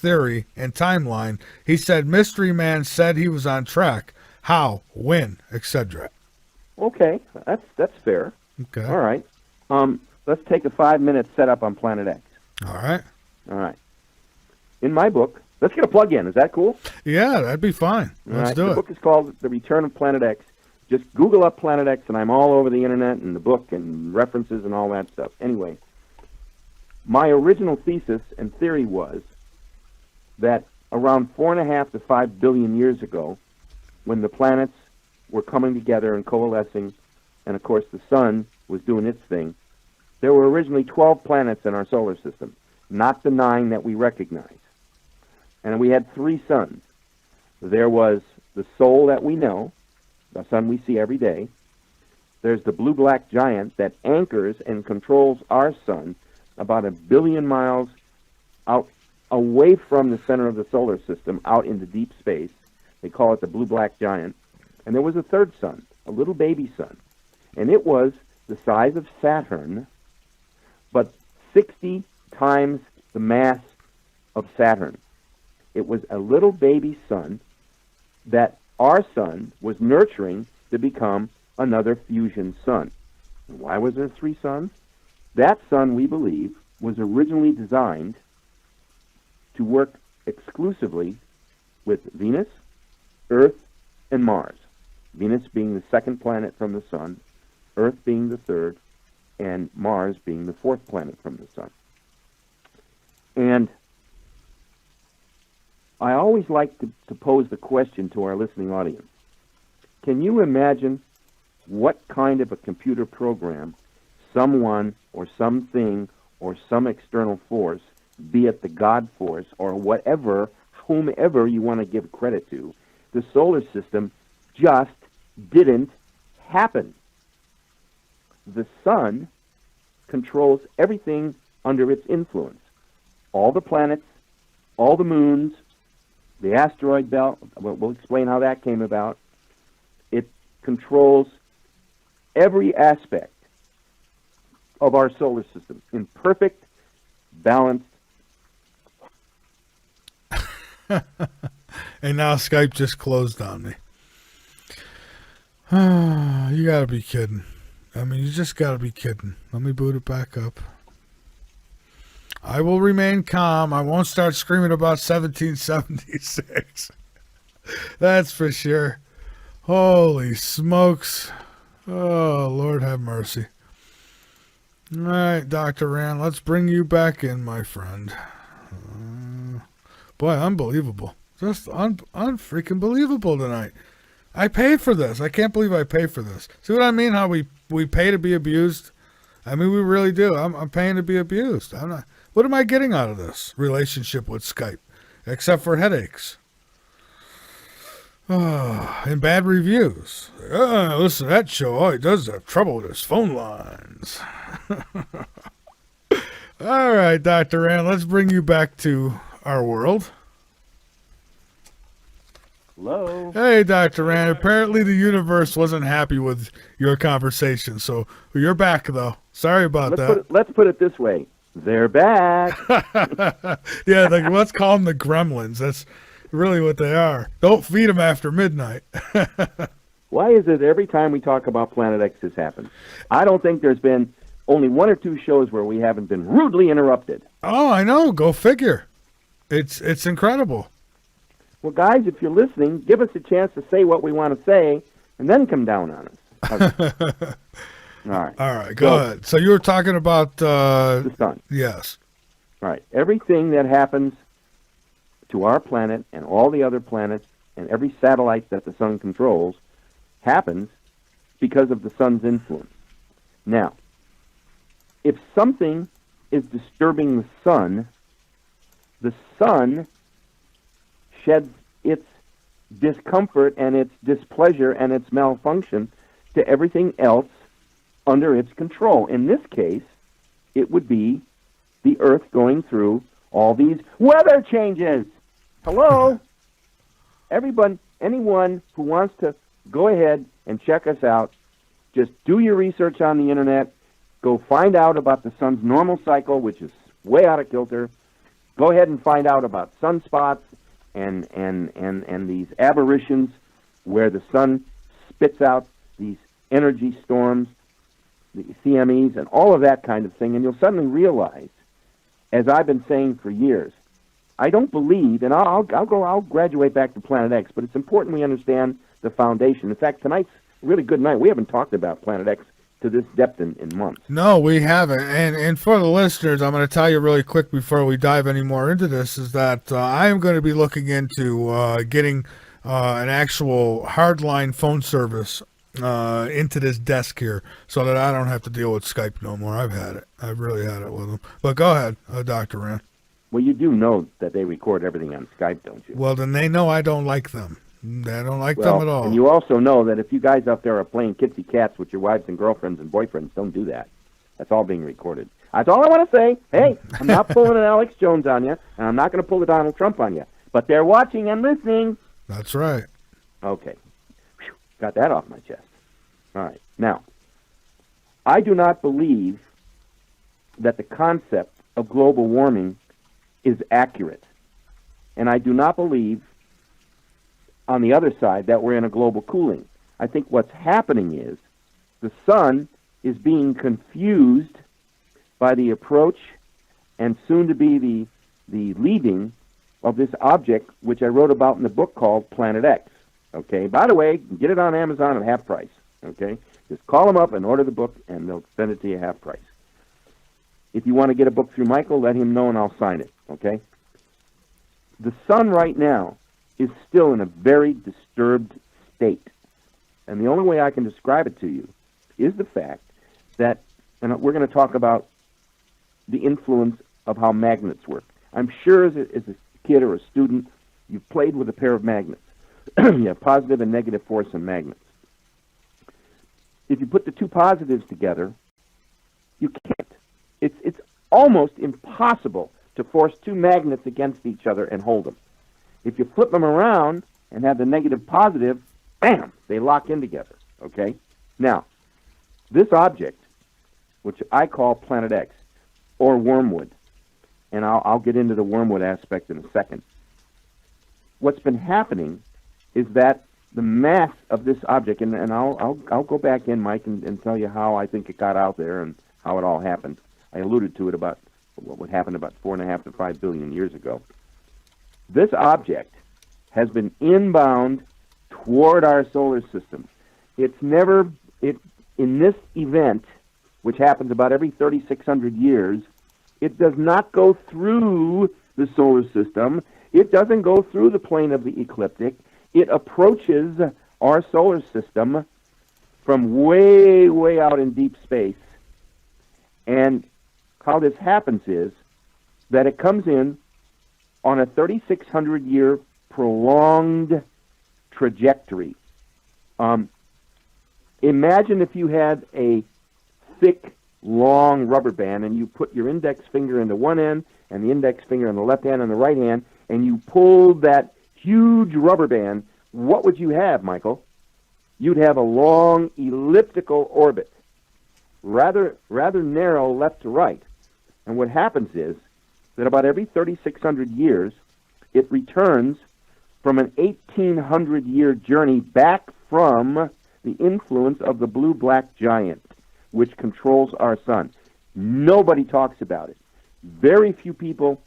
theory and timeline. He said Mystery Man said he was on track. How, when, etc. Okay, that's fair. Okay. All right. Let's take a 5-minute setup on Planet X. All right. All right. In my book, let's get a plug in. Is that cool? Yeah, that'd be fine. Let's do it. The book is called The Return of Planet X. Just Google up Planet X, and I'm all over the internet and the book and references and all that stuff. Anyway, my original thesis and theory was that around 4.5 to 5 billion years ago, when the planets were coming together and coalescing, and of course the sun was doing its thing, there were originally 12 planets in our solar system, not the 9 that we recognize. And we had 3 suns. There was the Sol that we know, the sun we see every day. There's the blue-black giant that anchors and controls our sun about 1 billion miles out away from the center of the solar system, out into deep space. They call it the blue-black giant. And there was a third sun, a little baby sun. And it was the size of Saturn, but 60 times the mass of Saturn. It was a little baby sun that our sun was nurturing to become another fusion sun. And why was there 3 suns? That sun, we believe, was originally designed to work exclusively with Venus, Earth, and Mars. Venus being the second planet from the sun, Earth being the third, and Mars being the fourth planet from the sun. And I always like to pose the question to our listening audience. Can you imagine what kind of a computer program someone or something or some external force, be it the God force or whatever, whomever you want to give credit to, the solar system just didn't happen? The sun controls everything under its influence. All the planets, all the moons, the asteroid belt, we'll explain how that came about. It controls every aspect of our solar system in perfect, balanced. And now Skype just closed on me. You gotta be kidding. I mean, you just gotta be kidding. Let me boot it back up. I will remain calm. I won't start screaming about 1776. That's for sure. Holy smokes. Oh, Lord have mercy. All right, Dr. Rand, let's bring you back in, my friend. Boy, unbelievable. Just unfreaking believable tonight. I paid for this. I can't believe I paid for this. See what I mean? How we pay to be abused? I mean, we really do. I'm paying to be abused. I'm not. What am I getting out of this relationship with Skype? Except for headaches. And bad reviews. Listen to that show. All he does is have trouble with his phone lines. All right, Dr. Rand, let's bring you back to our world. Hello? Hey, Dr. Rand. Apparently the universe wasn't happy with your conversation, so you're back, though. Sorry about that. Let's put it this way. They're back. Yeah, let's call them the gremlins. That's really what they are. Don't feed them after midnight. Why is it every time we talk about Planet X this happens? I don't think there's been only 1 or 2 shows where we haven't been rudely interrupted. Oh, I know. Go figure. It's incredible. Well, guys, if you're listening, give us a chance to say what we want to say, and then come down on us. All right. Go ahead. So you were talking about the sun. Yes. All right. Everything that happens to our planet and all the other planets and every satellite that the sun controls happens because of the sun's influence. Now, if something is disturbing the sun sheds its discomfort and its displeasure and its malfunction to everything else under its control. In this case, it would be the Earth going through all these weather changes. Hello? Anyone who wants to go ahead and check us out, just do your research on the internet. Go find out about the sun's normal cycle, which is way out of kilter. Go ahead and find out about sunspots and these aberrations where the sun spits out these energy storms, the CMEs, and all of that kind of thing, and you'll suddenly realize, as I've been saying for years, I don't believe, and I'll graduate back to Planet X, but it's important we understand the foundation. In fact, tonight's a really good night. We haven't talked about Planet X to this depth in months. No, we haven't. And for the listeners, I'm going to tell you really quick before we dive any more into this, is that I am going to be looking into getting an actual hardline phone service into this desk here so that I don't have to deal with Skype no more. I've had it. I've really had it with them. But go ahead, Dr. Rand. Well, you do know that they record everything on Skype, don't you? Well, then they know I don't like them. I don't like them at all. And you also know that if you guys out there are playing kitsy cats with your wives and girlfriends and boyfriends, don't do that. That's all being recorded. That's all I want to say. Hey, I'm not pulling an Alex Jones on you, and I'm not going to pull a Donald Trump on you. But they're watching and listening. That's right. Okay. Whew. Got that off my chest. All right. Now, I do not believe that the concept of global warming is accurate. And I do not believe, on the other side, that we're in a global cooling. I think what's happening is the sun is being confused by the approach and soon to be the leaving of this object, which I wrote about in the book called Planet X. Okay? By the way, you can get it on Amazon at half price. Okay? Just call them up and order the book, and they'll send it to you half price. If you want to get a book through Michael, let him know, and I'll sign it. Okay? The sun right now is still in a very disturbed state. And the only way I can describe it to you is the fact that, and we're going to talk about the influence of how magnets work. I'm sure as a kid or a student, you've played with a pair of magnets. You have positive and negative force in magnets. If you put the two positives together, you can't. It's almost impossible to force two magnets against each other and hold them. If you flip them around and have the negative positive, bam, they lock in together, okay? Now, this object, which I call Planet X, or wormwood, and I'll get into the wormwood aspect in a second. What's been happening is that the mass of this object, and I'll go back in, Mike, and tell you how I think it got out there and how it all happened. I alluded to it about what happened about 4.5 to 5 billion years ago. This object has been inbound toward our solar system. It's never, in this event, which happens about every 3,600 years, it does not go through the solar system. It doesn't go through the plane of the ecliptic. It approaches our solar system from way, way out in deep space. And how this happens is that it comes in on a 3,600-year prolonged trajectory. Imagine if you had a thick, long rubber band, and you put your index finger into one end and the index finger on the left hand and the right hand, and you pulled that huge rubber band. What would you have, Michael? You'd have a long elliptical orbit, rather narrow left to right. And what happens is that about every 3,600 years, it returns from an 1,800-year journey back from the influence of the blue-black giant, which controls our sun. Nobody talks about it. Very few people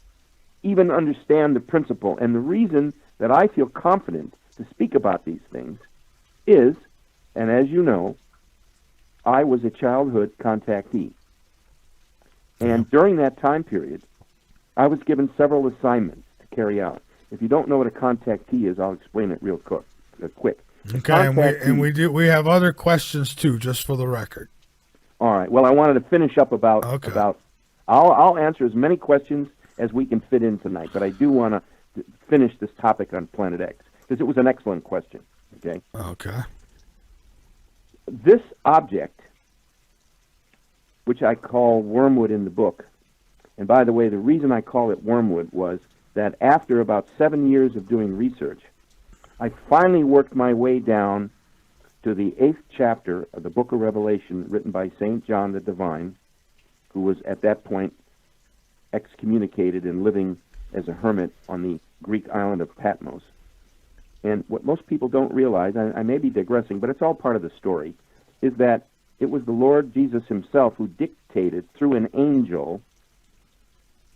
even understand the principle. And the reason that I feel confident to speak about these things is, and as you know, I was a childhood contactee. And during that time period, I was given several assignments to carry out. If you don't know what a contactee is, I'll explain it real quick. Okay, and we have other questions too, just for the record. All right. Well, I wanted to finish up about I'll answer as many questions as we can fit in tonight, but I do want to finish this topic on Planet X because it was an excellent question. Okay. Okay. This object, which I call wormwood in the book, and by the way, the reason I call it wormwood was that after about 7 years of doing research, I finally worked my way down to the 8th chapter of the book of Revelation written by St. John the Divine, who was at that point excommunicated and living as a hermit on the Greek island of Patmos. And what most people don't realize, I may be digressing, but it's all part of the story, is that it was the Lord Jesus himself who dictated through an angel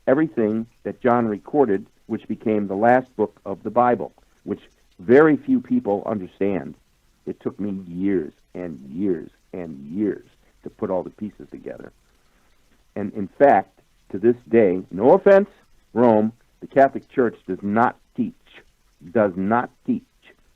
everything that John recorded, which became the last book of the Bible, which very few people understand. It took me years and years and years to put all the pieces together. And in fact, to this day, no offense, Rome, the Catholic Church does not teach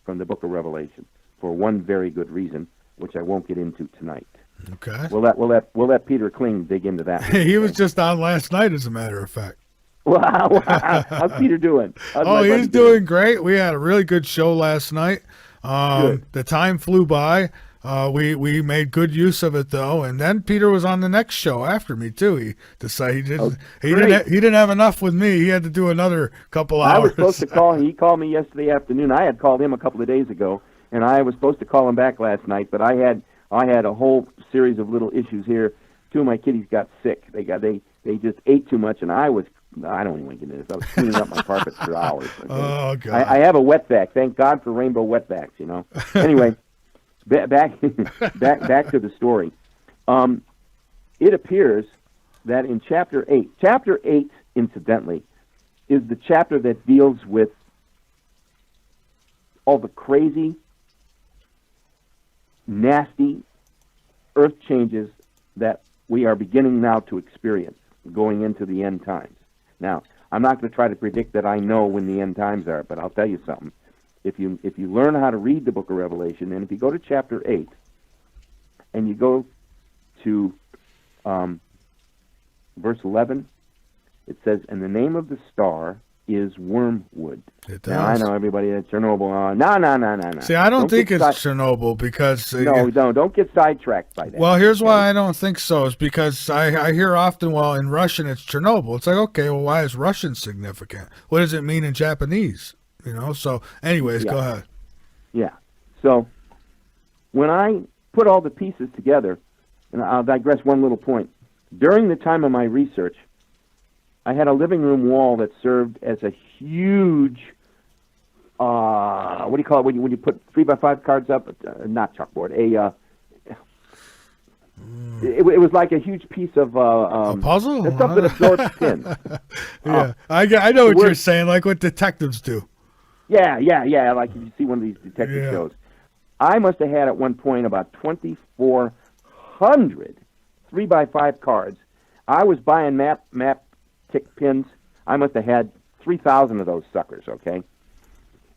from the book of Revelation for one very good reason, which I won't get into tonight. Okay. We'll let Peter Kling dig into that. He was just on last night, as a matter of fact. Wow. How's Peter doing? He's doing great. We had a really good show last night. The time flew by. We made good use of it though, and then Peter was on the next show after me too. He decided he didn't have enough with me. He had to do another couple hours. I was supposed to call him. He called me yesterday afternoon. I had called him a couple of days ago, and I was supposed to call him back last night, but I had a whole series of little issues here. Two of my kitties got sick. They just ate too much, and I don't even want to get into this. I was cleaning up my carpets for hours. Okay? Oh God! I have a wetback. Thank God for rainbow wetbacks. You know. Anyway. Back to the story. It appears that in chapter 8, incidentally, is the chapter that deals with all the crazy, nasty earth changes that we are beginning now to experience going into the end times. Now, I'm not going to try to predict that I know when the end times are, but I'll tell you something. If you learn how to read the book of Revelation, and if you go to chapter 8, and you go to verse 11, it says, "And the name of the star is Wormwood." It does. Now, I know everybody at Chernobyl. No. See, I don't think it's Chernobyl because... Don't get sidetracked by that. Well, here's why I don't think so. Is because I hear often, well, in Russian it's Chernobyl. It's like, okay, well, why is Russian significant? What does it mean in Japanese? You know, so anyways, Go ahead. Yeah. So when I put all the pieces together, and I'll digress one little point. During the time of my research, I had a living room wall that served as a huge, what do you call it when you put 3x5 cards up? Not chalkboard. It was like a huge piece of a puzzle. That's stuff that absorbs pins. Yeah, I know what you're saying, like what detectives do. Yeah, like you see one of these detective shows. I must have had at one point about 2,400 3x5 cards. I was buying map tick pins. I must have had 3,000 of those suckers, okay?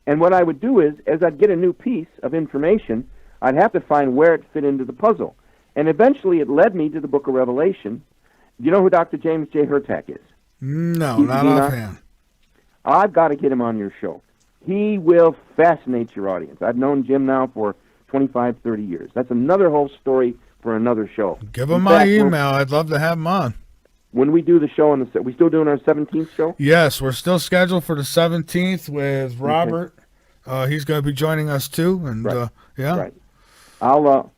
And what I would do is, as I'd get a new piece of information, I'd have to find where it fit into the puzzle. And eventually it led me to the book of Revelation. Do you know who Dr. James J. Hurtak is? No, not offhand. I've got to get him on your show. He will fascinate your audience. I've known Jim now for 25, 30 years. That's another whole story for another show. Give him my email. I'd love to have him on. When we do the show on we still doing our 17th show? Yes, we're still scheduled for the 17th with Robert. Okay. He's going to be joining us too, and right. Yeah. Right. I'll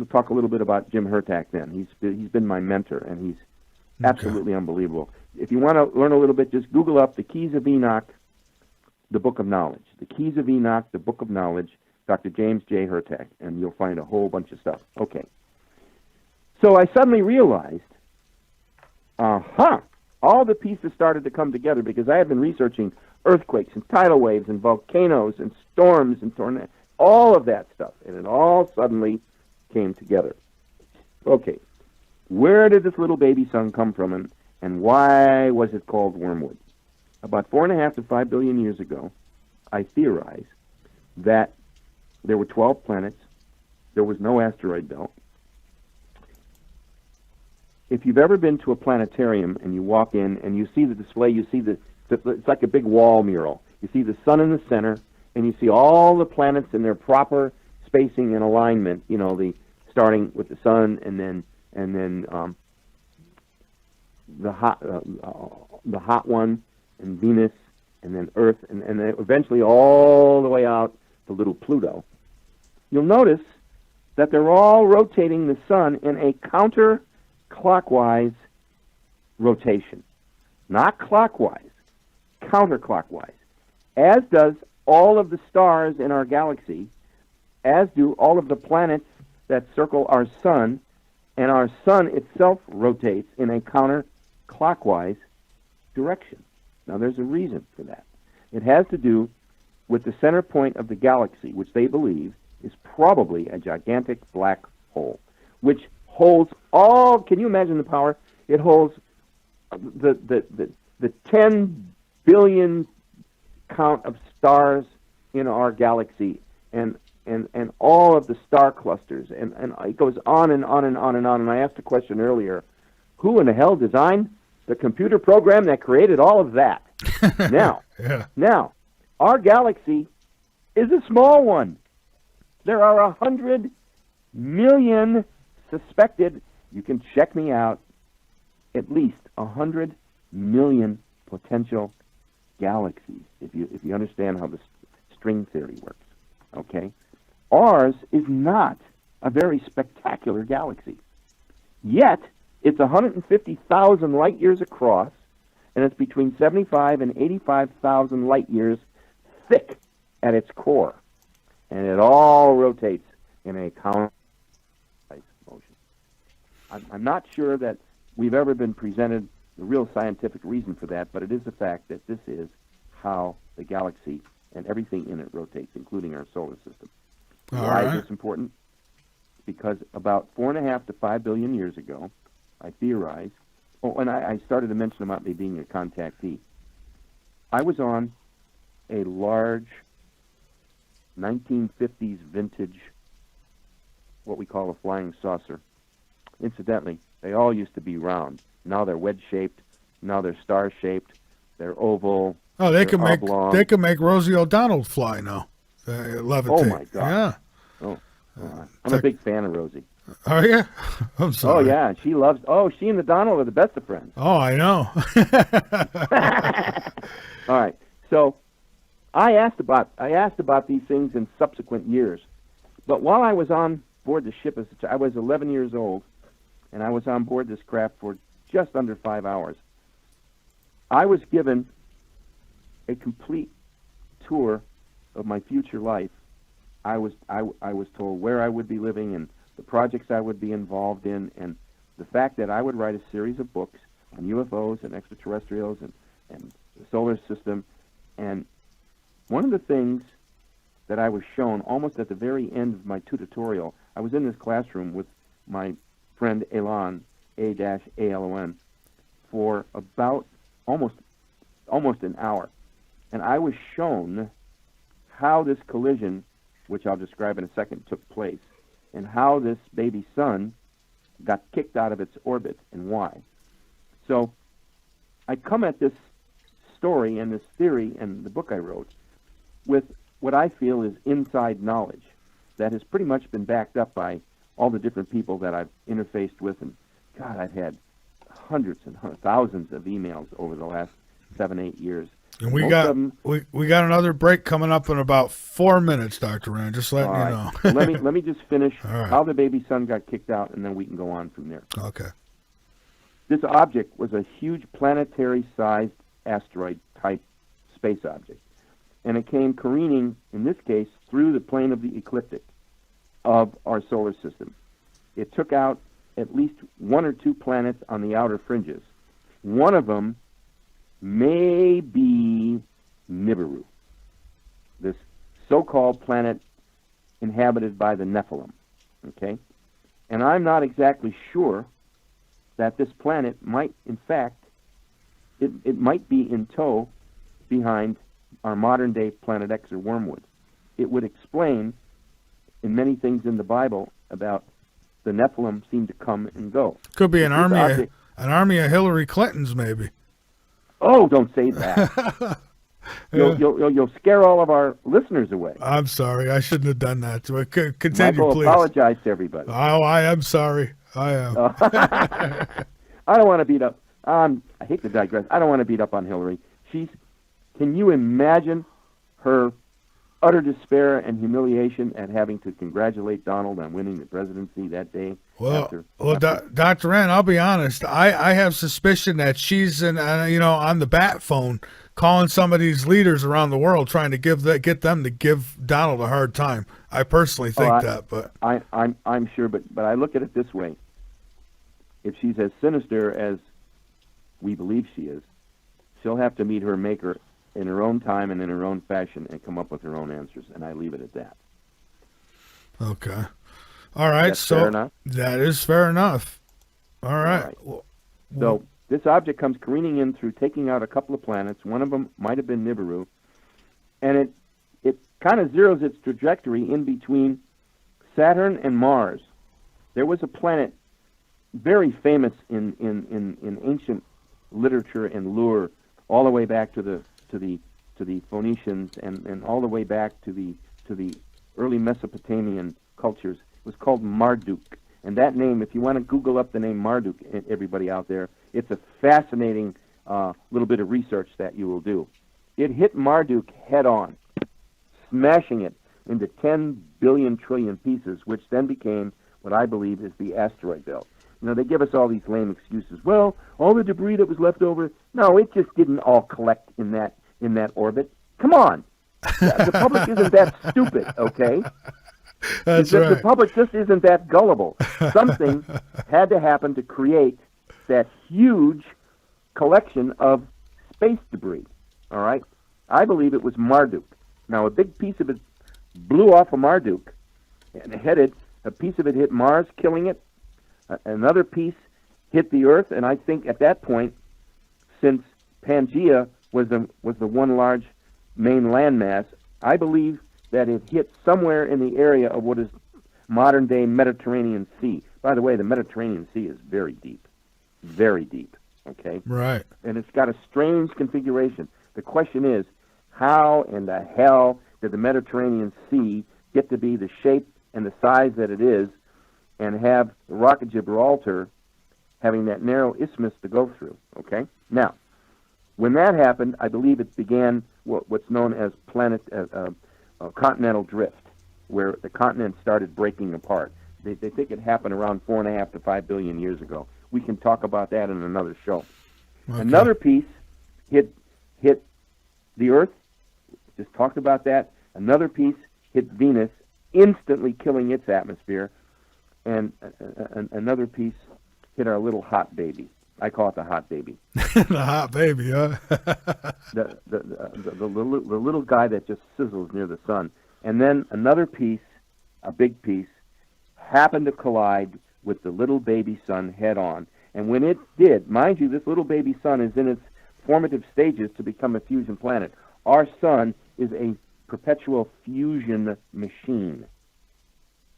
talk a little bit about Jim Hurtak then. He's been my mentor, and he's absolutely unbelievable. If you want to learn a little bit, just Google up the Keys of Enoch, the Book of Knowledge. The Keys of Enoch, the Book of Knowledge, Dr. James J. Hurtak, and you'll find a whole bunch of stuff. Okay. So I suddenly realized, all the pieces started to come together because I had been researching earthquakes and tidal waves and volcanoes and storms and tornadoes, all of that stuff, and it all suddenly came together. Okay. Where did this little baby sun come from, and why was it called Wormwood? About 4.5 to 5 billion years ago, I theorize that there were 12 planets. There was no asteroid belt. If you've ever been to a planetarium and you walk in and you see the display, you see it's like a big wall mural. You see the sun in the center, and you see all the planets in their proper spacing and alignment. You know, starting with the sun, and then the hot one, and Venus, and then Earth, and then eventually all the way out to little Pluto. You'll notice that they're all rotating the sun in a counterclockwise rotation. not clockwise, counterclockwise, as does all of the stars in our galaxy, as do all of the planets that circle our sun, and our sun itself rotates in a counterclockwise direction. Now, there's a reason for that. It has to do with the center point of the galaxy, which they believe is probably a gigantic black hole, which holds all, can you imagine the power? It holds the 10 billion count of stars in our galaxy, and all of the star clusters, and it goes on and on and on and on. And I asked a question earlier, who in the hell designed the computer program that created all of that? Now, our galaxy is a small one. There are 100 million suspected, you can check me out, at least 100 million potential galaxies, if you understand how the string theory works, okay? Ours is not a very spectacular galaxy. Yet, it's 150,000 light years across, and it's between 75 and 85,000 light years thick at its core. And it all rotates in a counterclockwise motion. I'm not sure that we've ever been presented the real scientific reason for that, but it is the fact that this is how the galaxy and everything in it rotates, including our solar system. Why is this important? Because about 4.5 to 5 billion years ago, I theorized, and I started to mention about me being a contactee. I was on a large 1950s vintage, what we call a flying saucer. Incidentally, they all used to be round. Now they're wedge-shaped. Now they're star-shaped. They're oval. Oh, they can oblong. make Rosie O'Donnell fly now. Levitate. Oh my God! Yeah. I'm a big fan of Rosie. Oh yeah. I'm sorry. Oh yeah, she loves. Oh, she and the Donald are the best of friends. Oh, I know. All right. So I asked about these things in subsequent years, but while I was on board the ship, I was 11 years old, and I was on board this craft for just under 5 hours. I was given a complete tour of my future life. I was told where I would be living and the projects I would be involved in, and the fact that I would write a series of books on UFOs and extraterrestrials and the solar system. And one of the things that I was shown almost at the very end of my tutorial, I was in this classroom with my friend Alon, A-A-L-O-N, for about almost an hour. And I was shown how this collision, which I'll describe in a second, took place, and how this baby sun got kicked out of its orbit and why. So I come at this story and this theory and the book I wrote with what I feel is inside knowledge that has pretty much been backed up by all the different people that I've interfaced with. And God, I've had hundreds and thousands of emails over the last 7-8 years. And we got another break coming up in about 4 minutes, Dr. Rand. Just letting you know. let me just finish how the baby sun got kicked out, and then we can go on from there. Okay. This object was a huge planetary-sized asteroid-type space object, and it came careening, in this case, through the plane of the ecliptic of our solar system. It took out at least 1 or 2 planets on the outer fringes. One of them may be Nibiru, this so-called planet inhabited by the Nephilim, okay? And I'm not exactly sure that this planet might, in fact, it might be in tow behind our modern-day Planet X or Wormwood. It would explain, in many things in the Bible, about the Nephilim seem to come and go. Could be an army of Hillary Clintons, maybe. Oh, don't say that. You'll scare all of our listeners away. I'm sorry. I shouldn't have done that. Continue, Michael, please. Apologize to everybody. Oh, I am sorry. I am. I don't want to beat up. I hate to digress. I don't want to beat up on Hillary. Can you imagine her utter despair and humiliation at having to congratulate Donald on winning the presidency that day? Well, Dr. N, I'll be honest. I have suspicion that she's on the bat phone calling some of these leaders around the world trying to get them to give Donald a hard time. I personally think that, but I'm sure, but I look at it this way: if she's as sinister as we believe she is, she'll have to meet her maker in her own time and in her own fashion and come up with her own answers. And I leave it at that. Okay. All right. That's fair enough? That is fair enough. All right. So this object comes careening in through taking out a couple of planets. One of them might have been Nibiru. And it kind of zeroes its trajectory in between Saturn and Mars. There was a planet very famous in ancient literature and lore, all the way back to the Phoenicians and all the way back to the early Mesopotamian cultures. It was called Marduk. And that name, if you want to Google up the name Marduk, everybody out there, it's a fascinating little bit of research that you will do. It hit Marduk head on, smashing it into 10 billion trillion pieces, which then became what I believe is the asteroid belt. They give us all these lame excuses. Well, all the debris that was left over, no, it just didn't all collect in that orbit. Come on. The public isn't that stupid, okay? That's right. The public just isn't that gullible. Something had to happen to create that huge collection of space debris, all right? I believe it was Marduk. Now, a big piece of it blew off of Marduk, and a piece of it hit Mars, killing it. Another piece hit the Earth, and I think at that point, since Pangea was the one large main landmass, I believe that it hit somewhere in the area of what is modern-day Mediterranean Sea. By the way, the Mediterranean Sea is very deep, okay? Right. And it's got a strange configuration. The question is, how in the hell did the Mediterranean Sea get to be the shape and the size that it is, and have the Rock of Gibraltar having that narrow isthmus to go through, okay? Now, when that happened, I believe it began what's known as continental drift, where the continent started breaking apart. They think it happened around 4.5 to 5 billion years ago. We can talk about that in another show. Okay. Another piece hit the Earth. Just talked about that. Another piece hit Venus, instantly killing its atmosphere. And another piece hit our little hot baby. I call it the hot baby. The hot baby, huh? the little guy that just sizzles near the sun. And then another piece, a big piece, happened to collide with the little baby sun head on. And when it did, mind you, this little baby sun is in its formative stages to become a fusion planet. Our sun is a perpetual fusion machine.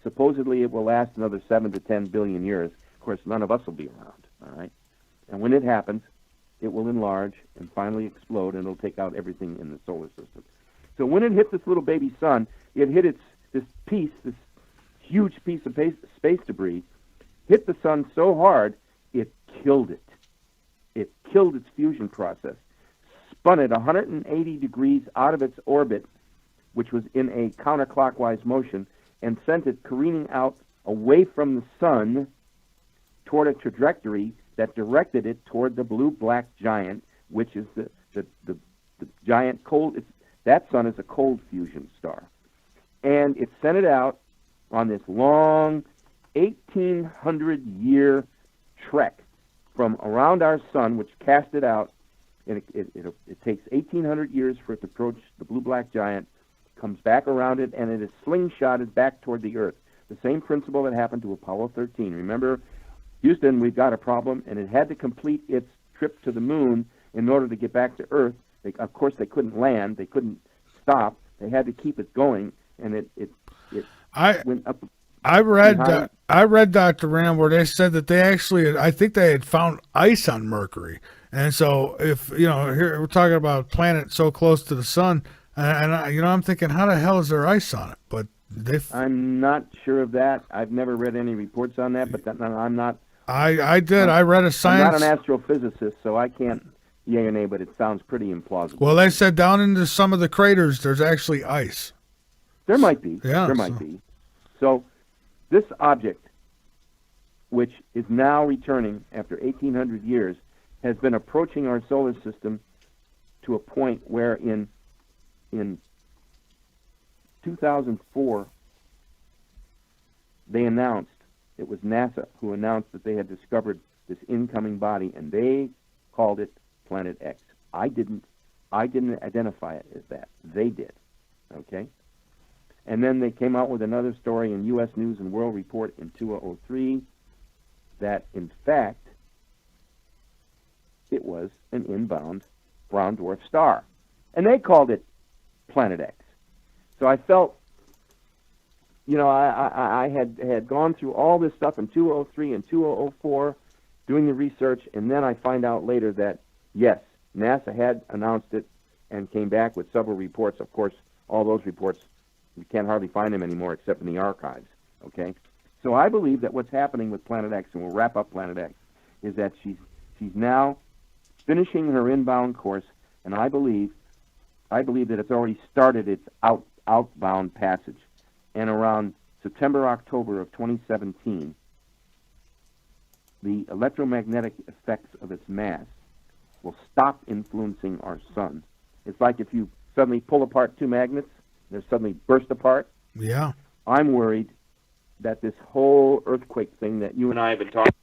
Supposedly it will last another 7 to 10 billion years. Of course, none of us will be around, all right? And when it happens, it will enlarge and finally explode, and it'll take out everything in the solar system. So when it hit this little baby sun, it hit this huge piece of space debris, hit the sun so hard, it killed it. It killed its fusion process, spun it 180 degrees out of its orbit, which was in a counterclockwise motion, and sent it careening out away from the sun toward a trajectory that directed it toward the blue-black giant, which is the giant cold. That sun is a cold fusion star. And it sent it out on this long 1,800-year trek from around our sun, which cast it out. And it takes 1,800 years for it to approach the blue-black giant, comes back around it, and it is slingshotted back toward the Earth. The same principle that happened to Apollo 13. Remember, Houston, we've got a problem, and it had to complete its trip to the moon in order to get back to Earth. Of course, they couldn't land. They couldn't stop. They had to keep it going, and it went up. I read Dr. Ram where they said that they actually, I think they had found ice on Mercury. And so if, here we're talking about a planet so close to the sun, and I'm thinking, how the hell is there ice on it? But I'm not sure of that. I've never read any reports on that, but I'm not. I did. I read a science. I'm not an astrophysicist, so I can't yay or nay, but it sounds pretty implausible. Well, they said down into some of the craters, there's actually ice. There might be. Yeah. There might be. So this object which is now returning after 1,800 years, has been approaching our solar system to a point where in 2004, they announced, it was NASA who announced that they had discovered this incoming body, and they called it Planet X. I didn't identify it as that. They did, okay? And then they came out with another story in U.S. News and World Report in 2003 that, in fact, it was an inbound brown dwarf star. And they called it Planet X. So I felt, you know, I had gone through all this stuff in 2003 and 2004 doing the research, and then I find out later that, yes, NASA had announced it and came back with several reports. Of course, all those reports, we can't hardly find them anymore except in the archives, okay? So I believe that what's happening with Planet X, and we'll wrap up Planet X, is that she's now finishing her inbound course, and I believe that it's already started its outbound passage. And around September, October of 2017, the electromagnetic effects of its mass will stop influencing our sun. It's like if you suddenly pull apart two magnets, they suddenly burst apart. Yeah. I'm worried that this whole earthquake thing that you and I have been talking.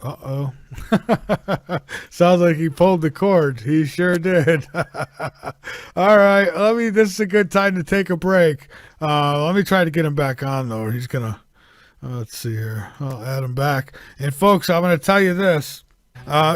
Uh-oh. Sounds like he pulled the cord. He sure did. All right. This is a good time to take a break. Let me try to get him back on, though. He's going to, let's see here. I'll add him back. And, folks, I'm going to tell you this.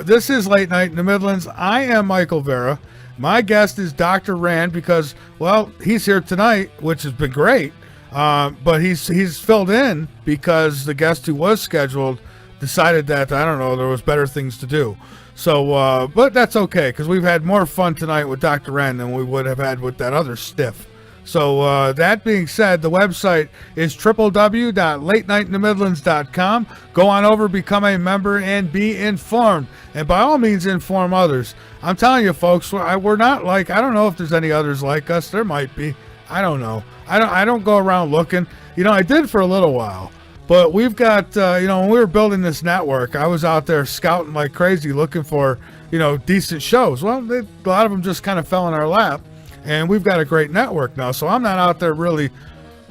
This is Late Night in the Midlands. I am Michael Vera. My guest is Dr. Rand because, well, he's here tonight, which has been great. But he's filled in because the guest who was scheduled decided that, I don't know, there was better things to do. So, but that's okay, because we've had more fun tonight with Dr. Rand than we would have had with that other stiff. So, that being said, the website is www.latenightinthe-midlands.com. Go on over, become a member, and be informed. And by all means, inform others. I'm telling you, folks, we're not like, I don't know if there's any others like us. There might be. I don't know. I don't go around looking. You know, I did for a little while. But we've got, when we were building this network, I was out there scouting like crazy looking for, decent shows. Well, a lot of them just kind of fell in our lap, and we've got a great network now. So I'm not out there really,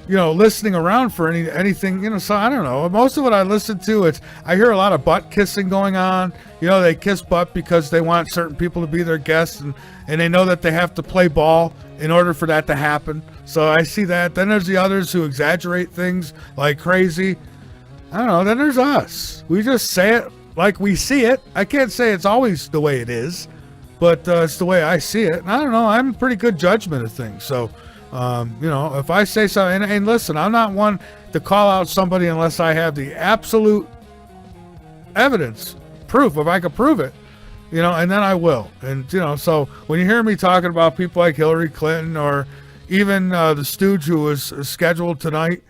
listening around for anything, so I don't know. Most of what I listen to, I hear a lot of butt kissing going on. They kiss butt because they want certain people to be their guests, and they know that they have to play ball in order for that to happen. So I see that. Then there's the others who exaggerate things like crazy. I don't know. Then there's us. We just say it like we see it. I can't say it's always the way it is, but it's the way I see it. And I don't know. I'm a pretty good judgment of things. So, if I say something, and listen, I'm not one to call out somebody unless I have the absolute evidence, proof, if I could prove it, and then I will. And, so when you hear me talking about people like Hillary Clinton or even the stooge who was scheduled tonight,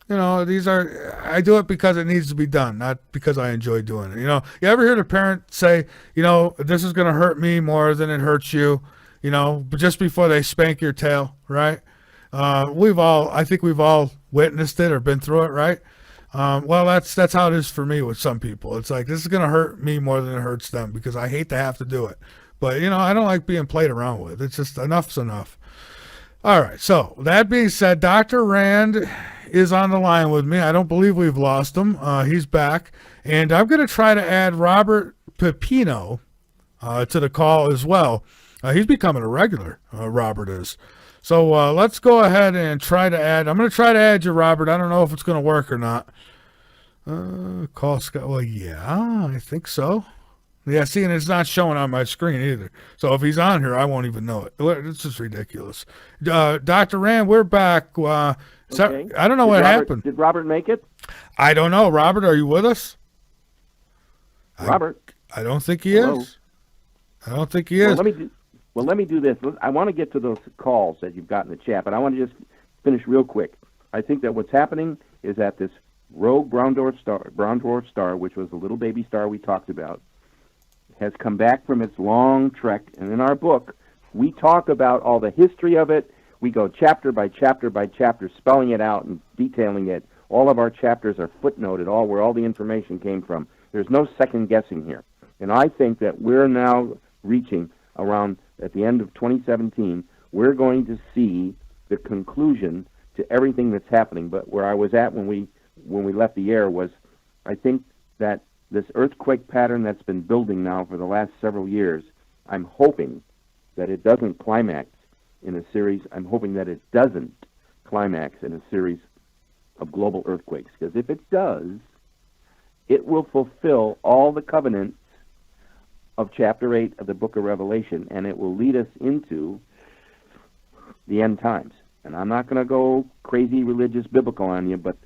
I do it because it needs to be done, not because I enjoy doing it. You ever hear the parent say, this is going to hurt me more than it hurts you, but just before they spank your tail, right? I think we've all witnessed it or been through it, right? Well, that's how it is for me with some people. It's like, this is going to hurt me more than it hurts them because I hate to have to do it. But, I don't like being played around with. It's just enough's enough. All right. So that being said, Dr. Rand is on the line with me. I don't believe we've lost him. He's back. And I'm going to try to add Robert Pepino to the call as well. He's becoming a regular, Robert is. So let's go ahead and try to add. I'm going to try to add you, Robert. I don't know if it's going to work or not. Call Scott. Well, yeah, I think so. Yeah, see, and it's not showing on my screen either. So if he's on here, I won't even know it. It's just ridiculous. Dr. Rand, we're back. Okay. I don't know what happened. Did Robert make it? I don't know. Robert, are you with us? Robert? I don't think he is. I don't think he is. Let me do this. I want to get to those calls that you've got in the chat, but I want to just finish real quick. I think that what's happening is that this rogue brown dwarf star, which was the little baby star we talked about, has come back from its long trek, and in our book, we talk about all the history of it. We go chapter by chapter by chapter, spelling it out and detailing it, All of our chapters are footnoted, all where all the information came from. There's no second guessing here. And I think that we're now reaching around at the end of 2017, we're going to see the conclusion to everything that's happening. But where I was at when we left the air was, I think that this earthquake pattern that's been building now for the last several years, I'm hoping that it doesn't climax in a series. I'm hoping that it doesn't climax in a series of global earthquakes. Because if it does, it will fulfill all the covenants of chapter 8 of the book of Revelation, and it will lead us into the end times. And I'm not going to go crazy religious biblical on you, but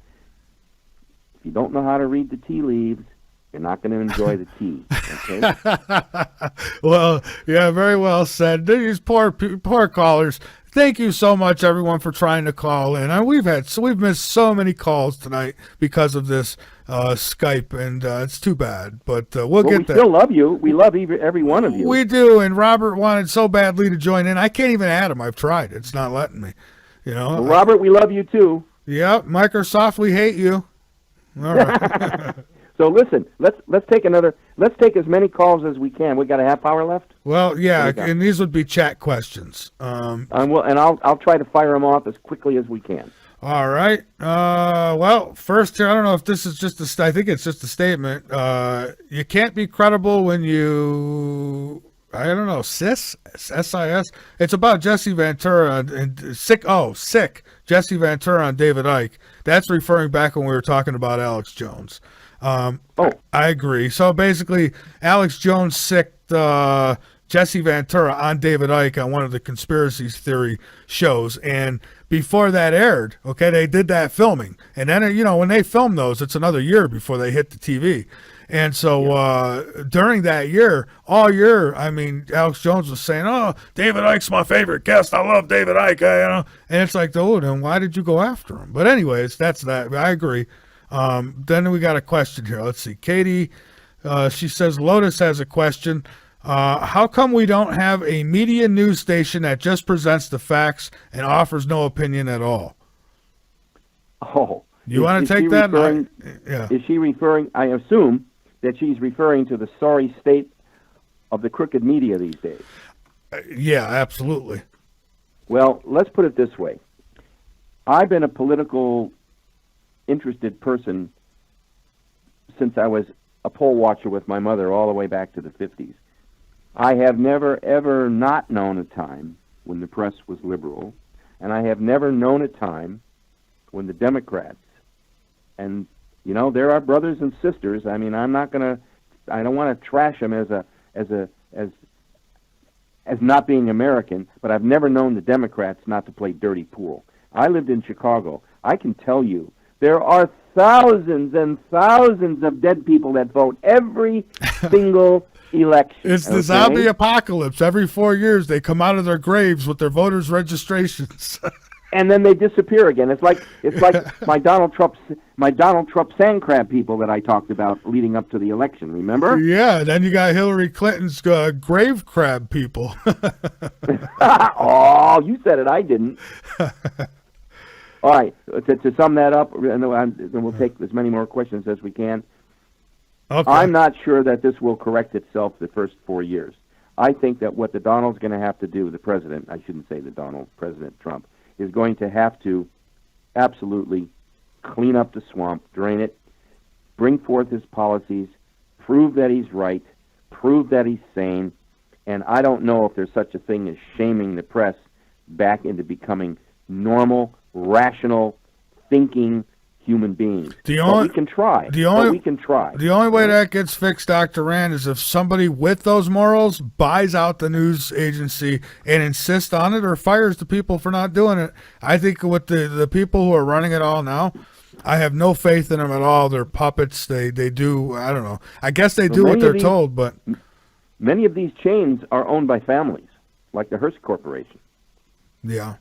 if you don't know how to read the tea leaves, you're not going to enjoy the tea. Okay? Well, yeah, very well said. These poor callers. Thank you so much, everyone, for trying to call in. We've missed so many calls tonight because of this Skype, and it's too bad. But we'll get there. We still love you. We love every one of you. We do. And Robert wanted so badly to join in. I can't even add him. I've tried. It's not letting me. You know. Well, Robert, we love you too. Yep. Microsoft, we hate you. All right. So listen, let's take as many calls as we can. We got a half hour left. Well, yeah, and these would be chat questions. I'll try to fire them off as quickly as we can. All right. Well, first here, I don't know if this is just I think it's just a statement. You can't be credible when you, I don't know, SIS. It's about Jesse Ventura and sick Jesse Ventura on David Icke. That's referring back when we were talking about Alex Jones. I agree. So basically, Alex Jones sicked Jesse Ventura on David Icke on one of the conspiracy theory shows. And before that aired, okay, they did that filming. And then, you know, when they film those, it's another year before they hit the TV. And so during that year, all year, I mean, Alex Jones was saying, "Oh, David Icke's my favorite guest. I love David Icke." You know, and it's like, "Oh, then why did you go after him?" But anyways, that's that. I agree. Then we got a question here. Let's see. Katie, she says, Lotus has a question. How come we don't have a media news station that just presents the facts and offers no opinion at all? Oh. You want to take that? Yeah. Is she referring, I assume, that she's referring to the sorry state of the crooked media these days? Yeah, absolutely. Well, let's put it this way. I've been a political interested person since I was a poll watcher with my mother all the way back to the 50s. I have never, ever not known a time when the press was liberal, and I have never known a time when the Democrats, and, you know, they're our brothers and sisters. I mean, I don't want to trash them as not being American, but I've never known the Democrats not to play dirty pool. I lived in Chicago. I can tell you, there are thousands and thousands of dead people that vote every single election. It's the zombie apocalypse. Every 4 years, they come out of their graves with their voters' registrations. And then they disappear again. It's like my Donald Trump sand crab people that I talked about leading up to the election. Remember? Yeah. Then you got Hillary Clinton's grave crab people. Oh, you said it. I didn't. All right. To sum that up, and then we'll take as many more questions as we can. Okay. I'm not sure that this will correct itself the first 4 years. I think that what the Donald's going to have to do, the president, I shouldn't say the Donald, President Trump, is going to have to absolutely clean up the swamp, drain it, bring forth his policies, prove that he's right, prove that he's sane, and I don't know if there's such a thing as shaming the press back into becoming normal, rational, thinking human beings. We can try. The only way that gets fixed, Dr. Rand, is if somebody with those morals buys out the news agency and insists on it or fires the people for not doing it. I think with the people who are running it all now, I have no faith in them at all. They're puppets. They do, I don't know. I guess they do what they're told, but many of these chains are owned by families, like the Hearst Corporation. Yeah.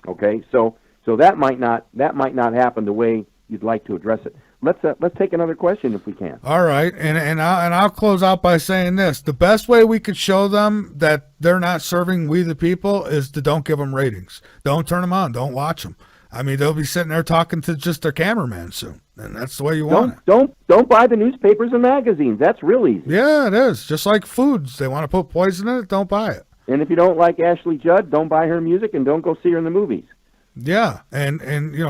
Okay, so that might not happen the way you'd like to address it. Let's take another question if we can. All right, and I'll close out by saying this: the best way we could show them that they're not serving we the people is to don't give them ratings, don't turn them on, don't watch them. I mean, they'll be sitting there talking to just their cameraman soon, and that's the way you want it. Don't buy the newspapers and magazines. That's real easy. Yeah, it is. Just like foods. They want to put poison in it, don't buy it. And if you don't like Ashley Judd, don't buy her music and don't go see her in the movies. Yeah, and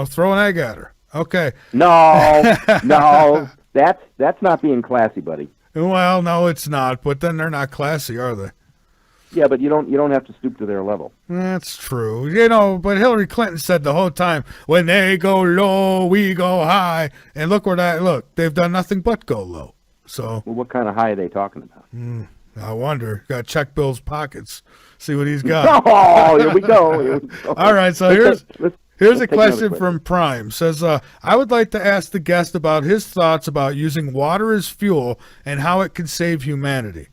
throw an egg at her. Okay. No, no, that's not being classy, buddy. Well, no, it's not. But then they're not classy, are they? Yeah, but you don't have to stoop to their level. That's true. But Hillary Clinton said the whole time, when they go low, we go high. And look, they've done nothing but go low. So, Well, what kind of high are they talking about? I wonder. Got to check Bill's pockets, see what he's got. Oh, here we go. All right, so let's here's a take another question from Prime. Says, I would like to ask the guest about his thoughts about using water as fuel and how it can save humanity.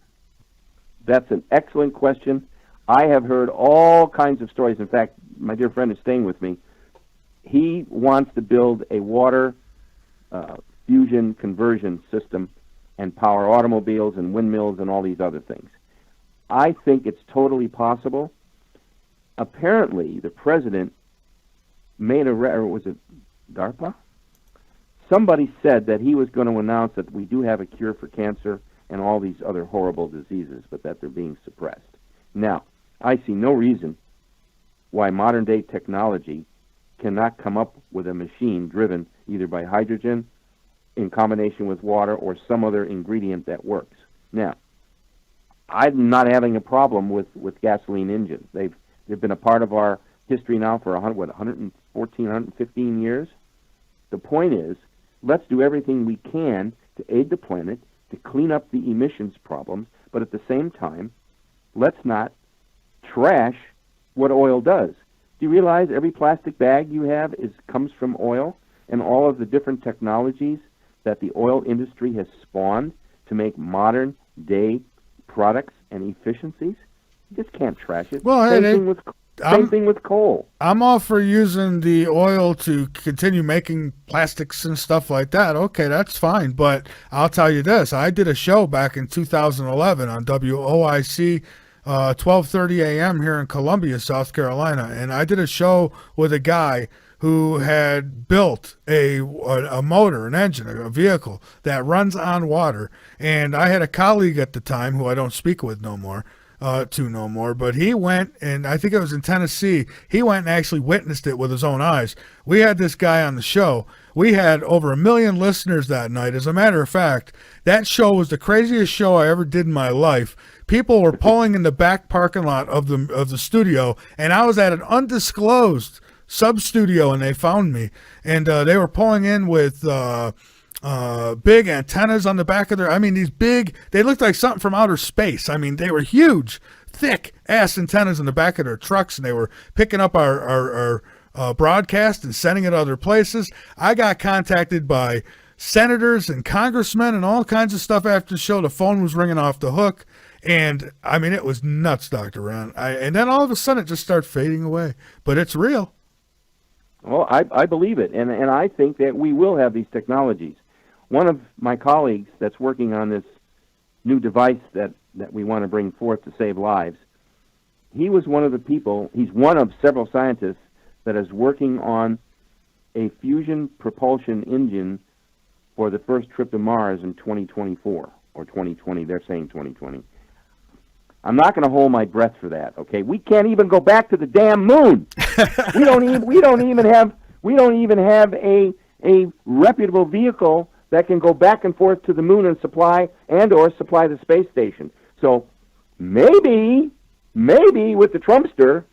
That's an excellent question. I have heard all kinds of stories. In fact, my dear friend is staying with me. He wants to build a water fusion conversion system and power automobiles and windmills and all these other things. I think it's totally possible. Apparently, the president made or was it DARPA? Somebody said that he was going to announce that we do have a cure for cancer and all these other horrible diseases, but that they're being suppressed. Now, I see no reason why modern-day technology cannot come up with a machine driven either by hydrogen in combination with water or some other ingredient that works. Now, I'm not having a problem with gasoline engines. They've been a part of our history now for 114, 115 years. The point is, let's do everything we can to aid the planet, to clean up the emissions problems, but at the same time, let's not trash what oil does. Do you realize every plastic bag you have comes from oil, and all of the different technologies that the oil industry has spawned to make modern day products and efficiencies? You just can't trash it. Well, Same thing with coal. I'm all for using the oil to continue making plastics and stuff like that. Okay, that's fine. But I'll tell you this. I did a show back in 2011 on WOIC 12:30 a.m. here in Columbia, South Carolina. And I did a show with a guy who had built a motor, an engine, a vehicle that runs on water. And I had a colleague at the time who I don't speak with no more, but he went, and I think it was in Tennessee, he went and actually witnessed it with his own eyes. We had this guy on the show. We had over 1 million listeners that night. As a matter of fact, that show was the craziest show I ever did in my life. People were pulling in the back parking lot of the studio, and I was at an undisclosed sub-studio, and they found me. And they were pulling in with big antennas on the back of they looked like something from outer space. I mean, they were huge, thick ass antennas in the back of their trucks, and they were picking up our broadcast and sending it other places. I got contacted by senators and congressmen and all kinds of stuff after the show. The phone was ringing off the hook, and I mean, it was nuts, Dr. Ron. And then all of a sudden it just started fading away, but it's real. Well, I believe it, and I think that we will have these technologies. One of my colleagues that's working on this new device that we want to bring forth to save lives, he was one of the people, he's one of several scientists that is working on a fusion propulsion engine for the first trip to Mars in 2024, or 2020, they're saying 2020. I'm not going to hold my breath for that, okay? We can't even go back to the damn moon. we don't even have a reputable vehicle that can go back and forth to the moon and supply the space station. So maybe with the Trumpster,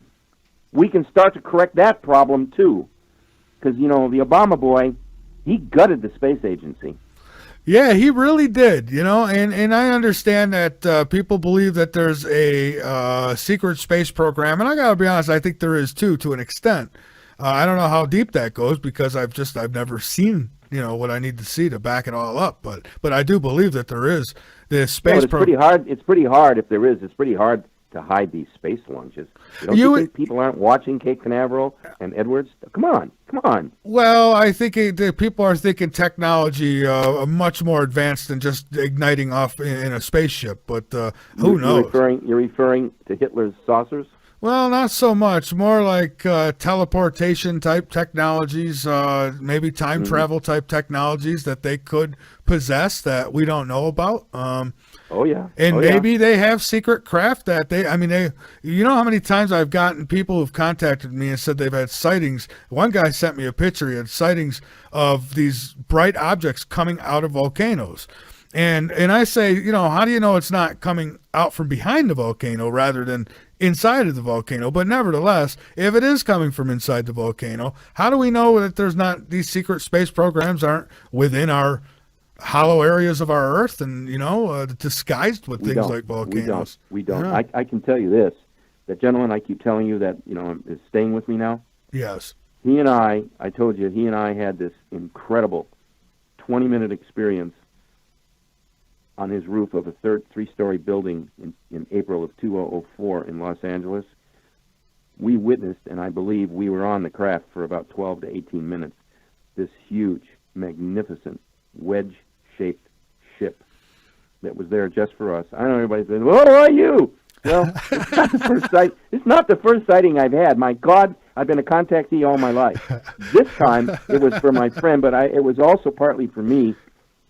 we can start to correct that problem too. Because, the Obama boy, he gutted the space agency. Yeah, he really did, and I understand that people believe that there's a secret space program, and I got to be honest, I think there is too, to an extent. I don't know how deep that goes because I've never seen what I need to see to back it all up, but I do believe that there is this space program. It's pretty hard if there is. It's pretty hard to hide these space launches. Don't you think people aren't watching Cape Canaveral and Edwards? Come on. Well, I think people are thinking technology much more advanced than just igniting off in a spaceship, but who knows? You're referring to Hitler's saucers? Well, not so much. More like teleportation type technologies, maybe time Hmm. travel type technologies that they could possess that we don't know about. Oh yeah, And oh yeah. maybe they have secret craft that I mean, you know how many times I've gotten people who've contacted me and said they've had sightings. One guy sent me a picture. He had sightings of these bright objects coming out of volcanoes. And I say, how do you know it's not coming out from behind the volcano rather than inside of the volcano? But nevertheless, if it is coming from inside the volcano, how do we know that there's not these secret space programs aren't within our hollow areas of our Earth and disguised with We things don't. like We don't. volcanoes? We don't. Yeah. I can tell you this: that gentleman I keep telling you that is staying with me now. Yes. He and I told you, he and I had this incredible 20-minute experience on his roof of a three-story building in April of 2004 in Los Angeles. We witnessed, and I believe we were on the craft for about 12 to 18 minutes, this huge, magnificent, wedge-shaped ship that was there just for us. I know everybody says, "What are you?" Well, it's not the first sight. It's not the first sighting I've had. My God, I've been a contactee all my life. This time it was for my friend, but it was also partly for me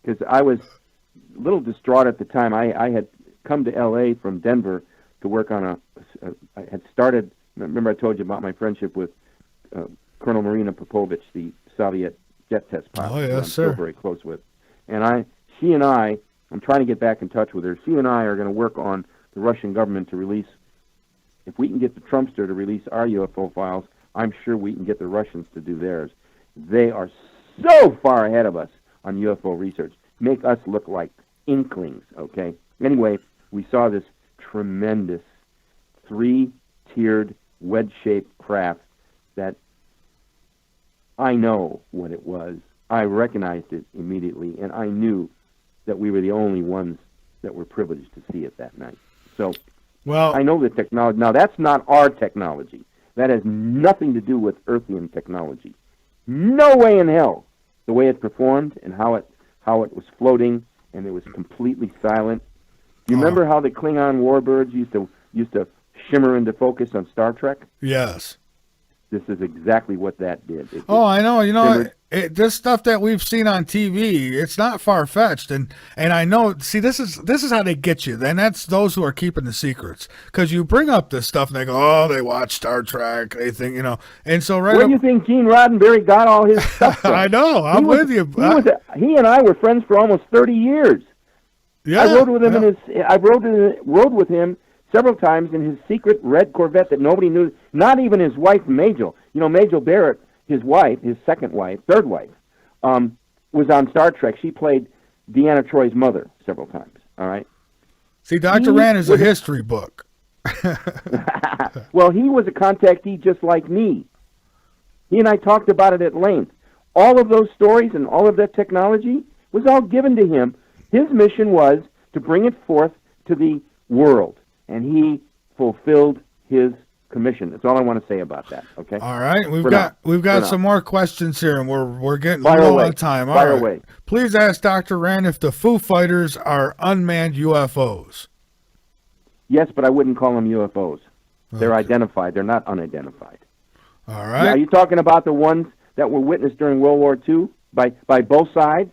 because I was a little distraught at the time. I had come to L.A. from Denver to work on I had started. Remember, I told you about my friendship with Colonel Marina Popovich, the Soviet jet test pilot. Oh, who yes, I'm sir. still very close with. And she and I'm trying to get back in touch with her. She and I are going to work on the Russian government to release. If we can get the Trumpster to release our UFO files, I'm sure we can get the Russians to do theirs. They are so far ahead of us on UFO research. Make us look like inklings, okay? Anyway, we saw this tremendous three-tiered wedge-shaped craft that I know what it was. I recognized it immediately, and I knew that we were the only ones that were privileged to see it that night. So Well, I know the technology. Now, that's not our technology. That has nothing to do with Earthian technology. No way in hell. The way it performed and how it was floating, and it was completely silent. You remember how the Klingon warbirds used to shimmer into focus on Star Trek? yes. This is exactly what that did. Oh, I know. shimmered. This stuff that we've seen on TV, it's not far fetched, and I know. See, this is how they get you, and that's those who are keeping the secrets. Because you bring up this stuff, and they go, "Oh, they watch Star Trek." They think, and so Where do you think Gene Roddenberry got all his stuff from? I know. I'm with you. He and I were friends for almost 30 years. Yeah, I rode with him yeah. I rode with him several times in his secret red Corvette that nobody knew. Not even his wife, Majel. Majel Barrett, his wife, his third wife, was on Star Trek. She played Deanna Troy's mother several times. All right. See, Dr. Rand is a history book. Well, he was a contactee just like me. He and I talked about it at length. All of those stories and all of that technology was all given to him. His mission was to bring it forth to the world, and he fulfilled his commission. That's all I want to say about that. Okay. All right, we've For got now. some more questions here, and we're getting Fire low away. on time. All Fire right. away. Please ask Dr. Rand if the Foo Fighters are unmanned UFOs. Yes, but I wouldn't call them UFOs. They're Okay. identified. They're not unidentified. All Are right. you talking about the ones that were witnessed during World War II by both sides?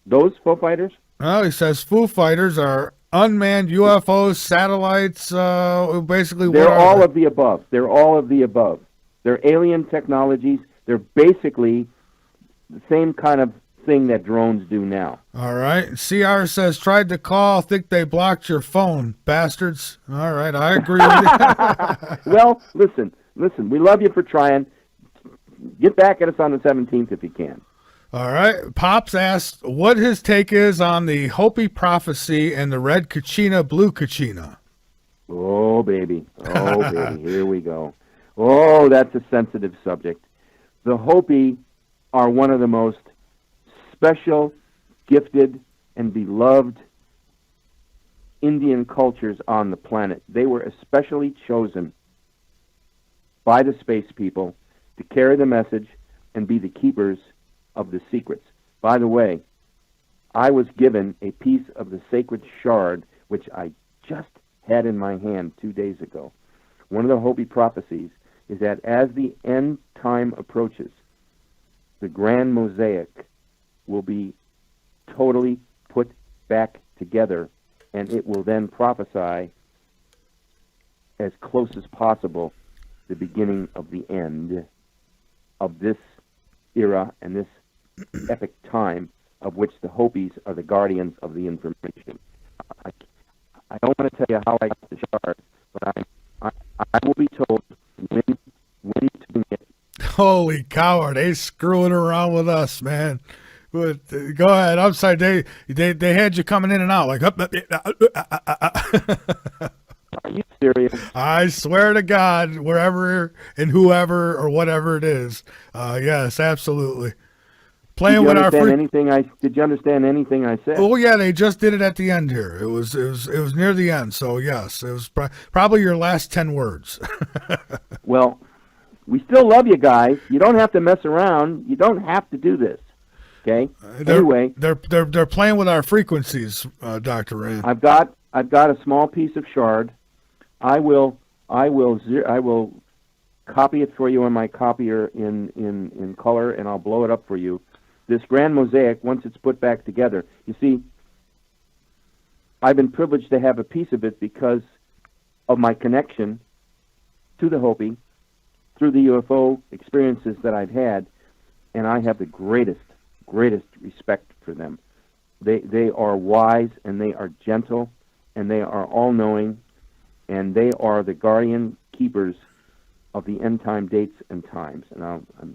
Those Foo Fighters? Well, he says Foo Fighters are unmanned UFOs, satellites. Basically, what They're are all they? of the above. They're all of the above. They're alien technologies. They're basically the same kind of thing that drones do now. All right. CR says tried to call. Think they blocked your phone, bastards. All right, I agree with you. Well, listen. We love you for trying. Get back at us on the 17th if you can. All right. Pops asked what his take is on the Hopi prophecy and the red Kachina, blue Kachina. Oh, baby. Oh, baby. Here we go. Oh, that's a sensitive subject. The Hopi are one of the most special, gifted, and beloved Indian cultures on the planet. They were especially chosen by the space people to carry the message and be the keepers of the secrets. By the way, I was given a piece of the sacred shard, which I just had in my hand 2 days ago, one of the Hopi prophecies is that as the end time approaches, the grand mosaic will be totally put back together, and it will then prophesy as close as possible the beginning of the end of this era and this epic time of which the Hopis are the guardians of the information. I don't want to tell you how I got the shard, but I will be told when to get. Holy cow, are they screwing around with us, man? But, go ahead. I'm sorry. They had you coming in and out like. Are you serious? I swear to God, wherever and whoever or whatever it is, yes, absolutely. Playing with our Did you understand anything I said? Oh yeah, they just did it at the end here. It was near the end. So yes, it was probably your last 10 words. Well, we still love you guys. You don't have to mess around. You don't have to do this. Okay. Anyway, they're playing with our frequencies, Dr. Rand. I've got a small piece of shard. I will copy it for you on my copier in color, and I'll blow it up for you. This grand mosaic, once it's put back together, you see, I've been privileged to have a piece of it because of my connection to the Hopi through the UFO experiences that I've had, and I have the greatest respect for them. They are wise, and they are gentle, and they are all-knowing, and they are the guardian keepers of the end time dates and times, and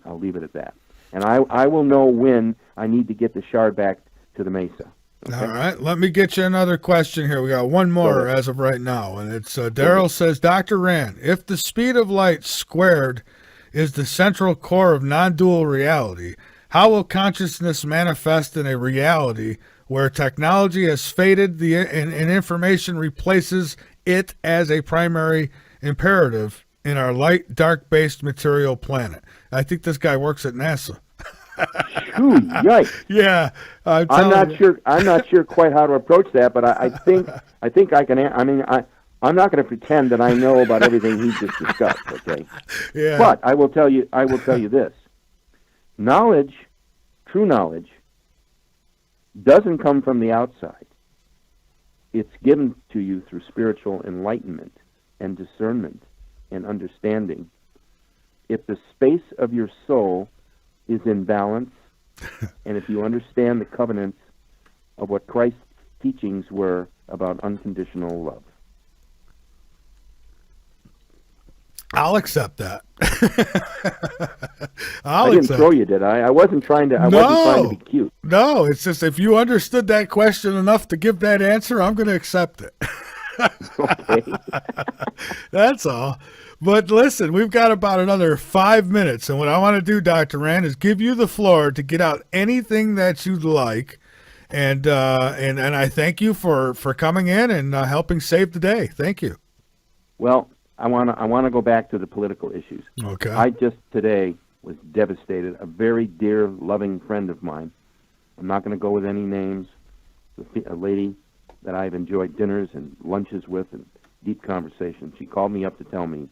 I'll leave it at that. And I will know when I need to get the shard back to the Mesa. Okay? All right, let me get you another question here. We got one more as of right now, and it's Daryl says, Dr. Rand, if the speed of light squared is the central core of non-dual reality, how will consciousness manifest in a reality where technology has faded and information replaces it as a primary imperative in our light, dark-based material planet? I think this guy works at NASA. Ooh, yikes! Yeah, I'm not sure quite how to approach that, but I think I can. I mean, I'm not going to pretend that I know about everything he just discussed. Okay. Yeah. But I will tell you this: knowledge, true knowledge, doesn't come from the outside. It's given to you through spiritual enlightenment and discernment and understanding. If the space of your soul is in balance, and if you understand the covenants of what Christ's teachings were about unconditional love. I'll accept that. I didn't throw you, did I? I wasn't trying to be cute. No, it's just if you understood that question enough to give that answer, I'm going to accept it. Okay. That's all. But listen, we've got about another 5 minutes, and what I want to do, Dr. Rand, is give you the floor to get out anything that you'd like, and I thank you for coming in and helping save the day. Thank you. Well, I want to go back to the political issues. Okay. I just today was devastated. A very dear, loving friend of mine. I'm not going to go with any names. A lady that I've enjoyed dinners and lunches with and deep conversations. She called me up to tell me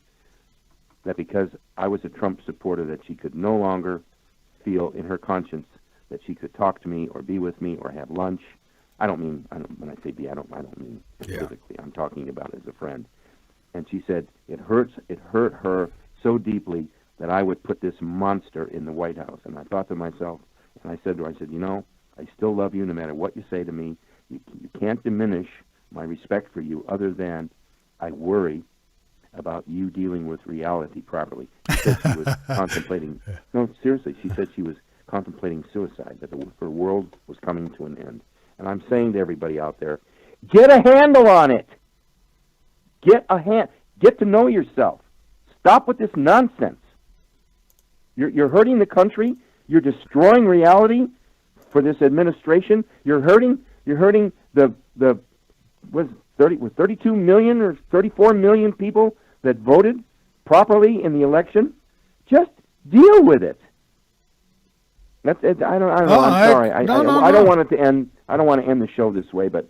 that because I was a Trump supporter, that she could no longer feel in her conscience that she could talk to me or be with me or have lunch. When I say be, I don't mean physically. I'm talking about as a friend. And she said it hurt her so deeply that I would put this monster in the White House. And I thought to myself, and I said to her, you know, I still love you no matter what you say to me. You can't diminish my respect for you other than I worry about you dealing with reality properly. She said she was contemplating, no, seriously, she said she was contemplating suicide, that her world was coming to an end. And I'm saying to everybody out there, get a handle on it. Get to know yourself. Stop with this nonsense. You're hurting the country. You're destroying reality for this administration. You're hurting the 32 million or 34 million people that voted properly in the election. Just deal with it. That's it. I don't know. I'm sorry. I don't want it to end. I don't want to end the show this way, but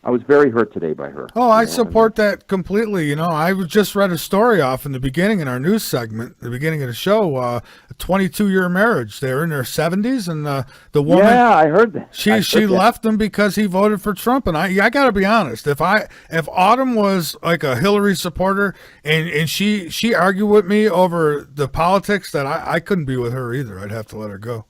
I was very hurt today by her. Oh, I support that completely. I just read a story off in the beginning in our news segment, the beginning of the show, a 22-year marriage. They're in their 70s, and the woman... Yeah, I heard that. She left him because he voted for Trump. And I got to be honest, if Autumn was like a Hillary supporter and she argued with me over the politics, that I couldn't be with her either. I'd have to let her go.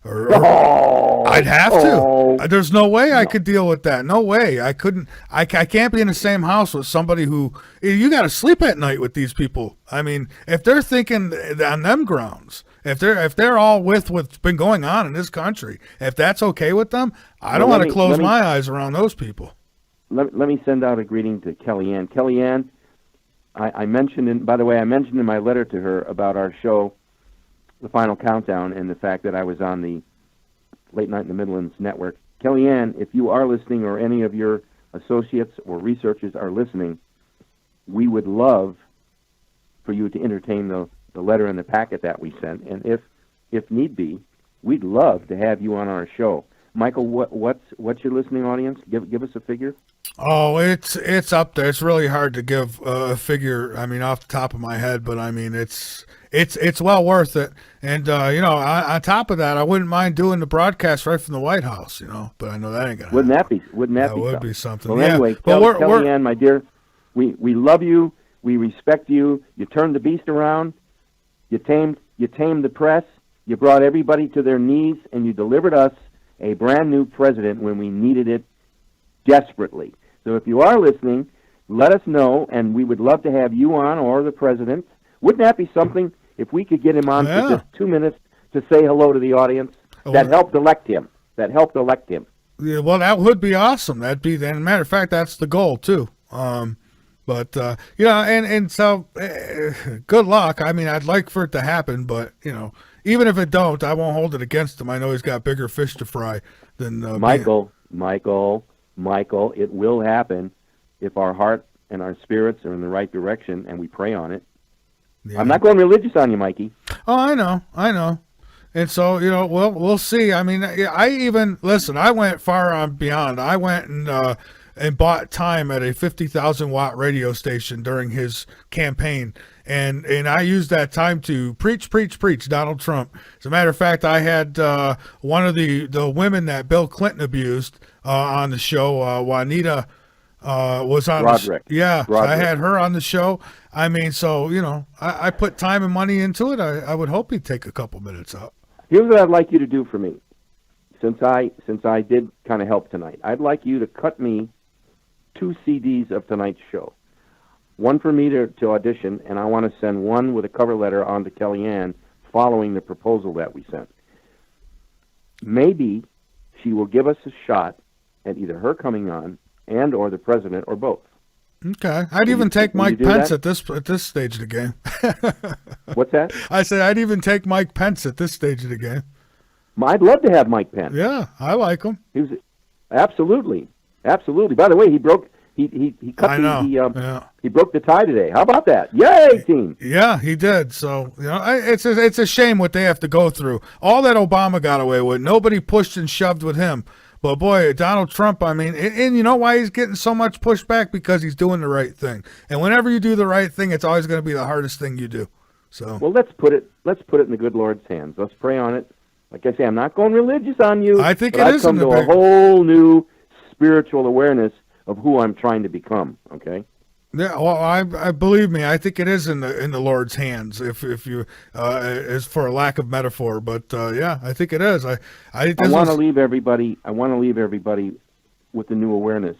I'd have to. There's no way I could deal with that. No way. I couldn't. I can't be in the same house with somebody who you got to sleep at night with these people. I mean, if they're thinking on them grounds, if they're all with what's been going on in this country, if that's okay with them, I don't want to close my eyes around those people. Let me send out a greeting to Kellyanne. Kellyanne, I mentioned by the way, I mentioned in my letter to her about our show, The Final Countdown, and the fact that I was on the Late Night in the Midlands network. Kellyanne, if you are listening, or any of your associates or researchers are listening, we would love for you to entertain the letter and the packet that we sent. And if need be, we'd love to have you on our show. Michael, what's your listening audience? Give us a figure. Oh, it's up there. It's really hard to give a figure. I mean, off the top of my head, but I mean, it's well worth it. And on top of that, I wouldn't mind doing the broadcast right from the White House. But I know that ain't gonna. Wouldn't that be something? Well, yeah. Anyway, Kellyanne, my dear, we love you. We respect you. You turned the beast around. You tamed the press. You brought everybody to their knees, and you delivered us a brand new president when we needed it desperately. So if you are listening, let us know, and we would love to have you on, or the president. Wouldn't that be something if we could get him on for just 2 minutes to say hello to the audience? That helped elect him. Yeah, well, that would be awesome. That'd be, and matter of fact, that's the goal too. But so good luck. I mean, I'd like for it to happen, but even if it don't, I won't hold it against him. I know he's got bigger fish to fry than Michael, it will happen if our heart and our spirits are in the right direction and we pray on it. Yeah. I'm not going religious on you, Mikey. Oh, I know. And so, we'll see. I mean, I went far on beyond. I went and bought time at a 50,000 watt radio station during his campaign. And I used that time to preach Donald Trump. As a matter of fact, I had one of the women that Bill Clinton abused on the show, Juanita, was on. Roderick. So I had her on the show. I mean, so I put time and money into it. I would hope he'd take a couple minutes out. Here's what I'd like you to do for me. Since I did kind of help tonight, I'd like you to cut me 2 CDs of tonight's show. One for me to audition, and I want to send one with a cover letter on to Kellyanne following the proposal that we sent. Maybe she will give us a shot at either her coming on and or the president, or both. Okay. I'd even take Mike Pence at this stage of the game. What's that? I said I'd even take Mike Pence at this stage of the game. I'd love to have Mike Pence. Yeah, I like him. He was absolutely. By the way, he broke he broke the tie today. How about that? Yay, team! Yeah, he did. So it's a shame what they have to go through. All that Obama got away with, nobody pushed and shoved with him. But boy, Donald Trump, I mean, and you know why he's getting so much pushback? Because he's doing the right thing. And whenever you do the right thing, it's always going to be the hardest thing you do. So well, let's put it in the good Lord's hands. Let's pray on it. Like I say, I'm not going religious on you. I think I've come to a whole new spiritual awareness of who I'm trying to become. Okay. Yeah, well, I believe me. I think it is in the Lord's hands, if you is for a lack of metaphor. But yeah, I think it is. I want to leave everybody. I want to leave everybody with the new awareness.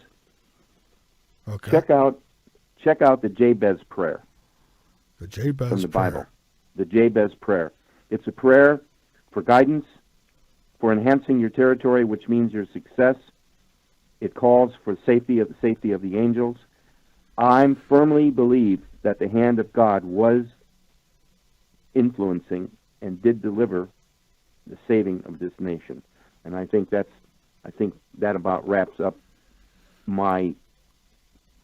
Okay. Check out the Jabez prayer. The Jabez from the prayer. Bible. The Jabez prayer. It's a prayer for guidance, for enhancing your territory, which means your success. It calls for the safety of the angels. I firmly believe that the hand of God was influencing and did deliver the saving of this nation. And I think that about wraps up my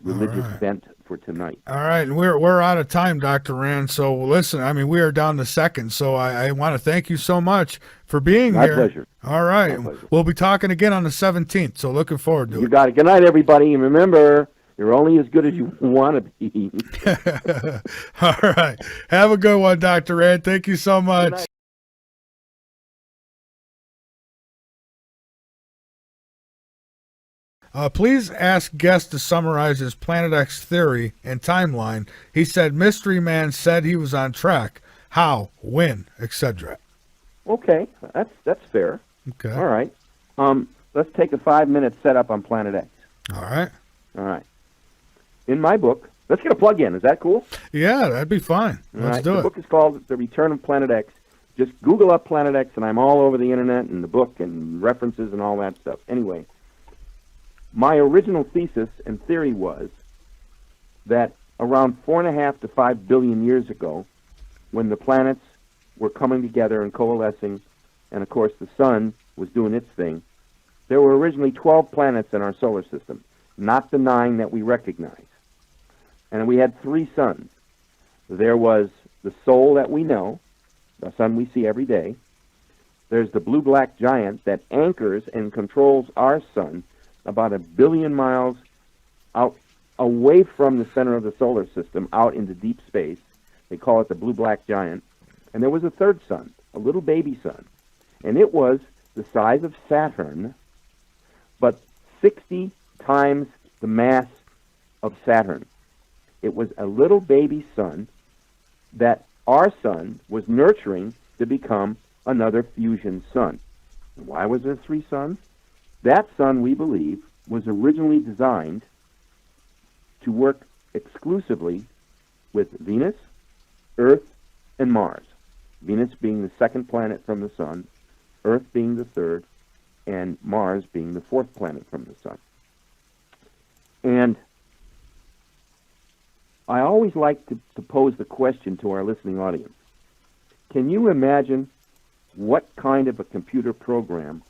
religious right. bent for tonight. All right, and we're out of time, Dr. Rand. So listen, I mean, we are down to seconds. So I want to thank you so much for being My here. pleasure. All right, My pleasure. we'll be talking again on the 17th. So looking forward to You it. got it. Good night, everybody. And remember, you're only as good as you want to be. All right, have a good one, Dr. Rand. Thank you so much. Please ask guest to summarize his Planet X theory and timeline. He said Mystery Man said he was on track. How, when, etc. Okay, that's fair. Okay. All right. Let's take a 5-minute setup on Planet X. All right. All right. In my book, let's get a plug in. Is that cool? Yeah, that'd be fine. All Let's right. do The it. book is called The Return of Planet X. Just Google up Planet X, and I'm all over the internet and the book and references and all that stuff. Anyway, my original thesis and theory was that around 4.5 to 5 billion years ago, when the planets were coming together and coalescing, and of course the sun was doing its thing, there were originally 12 planets in our solar system, not the 9 that we recognize. And we had 3 suns. There was the Sol that we know, the sun we see every day. There's the blue-black giant that anchors and controls our sun about 1 billion miles out away from the center of the solar system, out into deep space. They call it the blue-black giant. And there was a third sun, a little baby sun. And it was the size of Saturn, but 60 times the mass of Saturn. It was a little baby sun that our sun was nurturing to become another fusion sun. And why was there 3 suns? That sun, we believe, was originally designed to work exclusively with Venus, Earth, and Mars. Venus being the second planet from the sun, Earth being the third, and Mars being the fourth planet from the sun. And I always like to pose the question to our listening audience. Can you imagine what kind of a computer program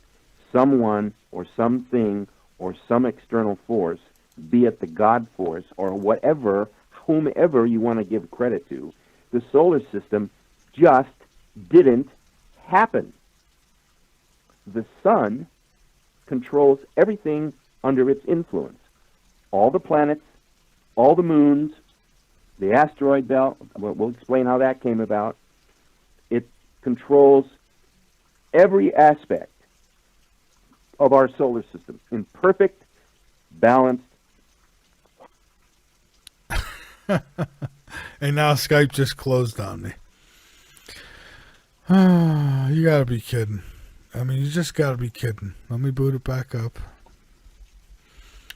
someone or something or some external force, be it the God force or whatever, whomever you want to give credit to, the solar system just didn't happen? The sun controls everything under its influence. All the planets, all the moons, the asteroid belt, we'll explain how that came about. It controls every aspect of our solar system in perfect, balanced. And now Skype just closed on me. You gotta be kidding. I mean, you just gotta be kidding. Let me boot it back up.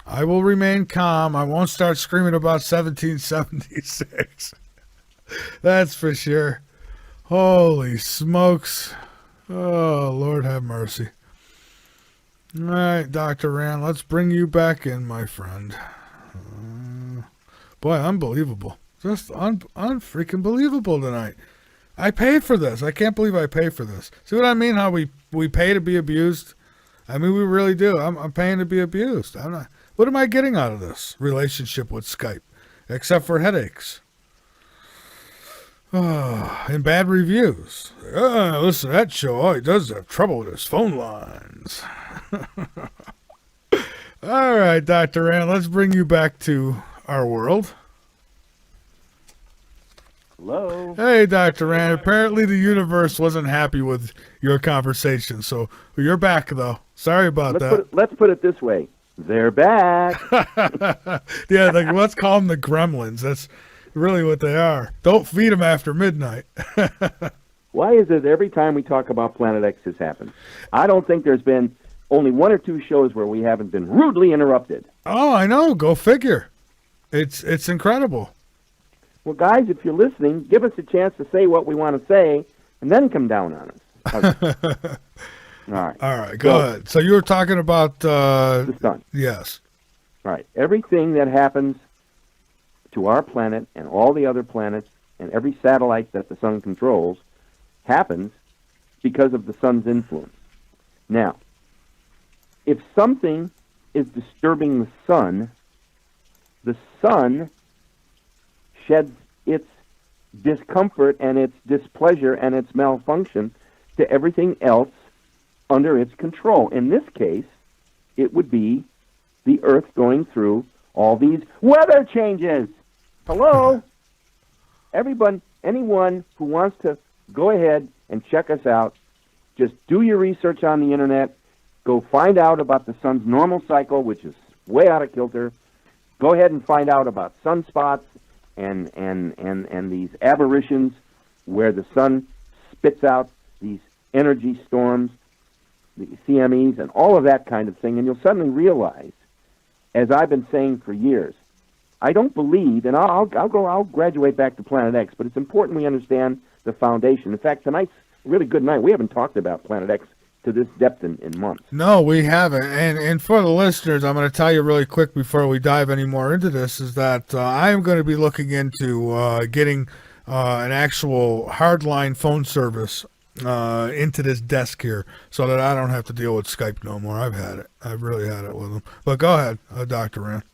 I will remain calm. I won't start screaming about 1776. That's for sure. Holy smokes. Oh, Lord have mercy. All right, Dr. Rand, let's bring you back in, my friend. Boy, unbelievable. Just unfreaking believable tonight. I paid for this. I can't believe I paid for this. See what I mean? How we pay to be abused? I mean, we really do. I'm paying to be abused. I'm not. What am I getting out of this relationship with Skype? Except for headaches. And bad reviews. Listen to that show. All he does is have trouble with his phone lines. All right, Dr. Rand, let's bring you back to our world. Hello? Hey, Dr. Rand, apparently the universe wasn't happy with your conversation, so you're back, though. Sorry about that. Let's put it this way. They're back. Yeah, let's call them the gremlins. That's really what they are. Don't feed them after midnight. Why is it every time we talk about Planet X has happened? I don't think there's been only 1 or 2 shows where we haven't been rudely interrupted. Oh, I know. Go figure. It's incredible. Well, guys, if you're listening, give us a chance to say what we want to say, and then come down on us. Okay. All right, go ahead. So you were talking about... the sun. Yes. All right. Everything that happens to our planet and all the other planets and every satellite that the sun controls happens because of the sun's influence. Now, if something is disturbing the sun, the sun sheds its discomfort and its displeasure and its malfunction to everything else under its control. In this case, it would be the Earth going through all these weather changes. Hello? Anyone who wants to go ahead and check us out, just do your research on the internet. Go find out about the sun's normal cycle, which is way out of kilter. Go ahead and find out about sunspots and these aberrations where the sun spits out these energy storms, the CMEs, and all of that kind of thing, and you'll suddenly realize, as I've been saying for years, I don't believe, and I'll graduate back to Planet X, but it's important we understand the foundation. In fact, tonight's a really good night. We haven't talked about Planet X to this depth in months. No, we haven't. And for the listeners, I'm going to tell you really quick before we dive any more into this, is that I am going to be looking into getting an actual hardline phone service into this desk here so that I don't have to deal with Skype no more. I've had it. I've really had it with them. But go ahead, Dr. Rand.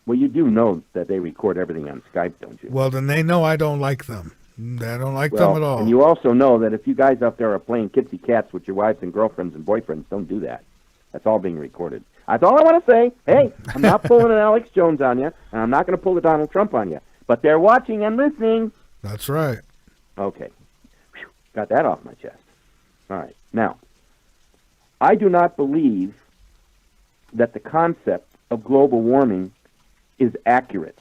Well, you do know that they record everything on Skype, don't you? Well, then they know I don't like them. I don't like them at all. And you also know that if you guys out there are playing kitsy cats with your wives and girlfriends and boyfriends, don't do that. That's all being recorded. That's all I want to say. Hey, I'm not pulling an Alex Jones on you, and I'm not going to pull a Donald Trump on you. But they're watching and listening. That's right. Okay. Whew. Got that off my chest. All right. Now, I do not believe that the concept of global warming is accurate.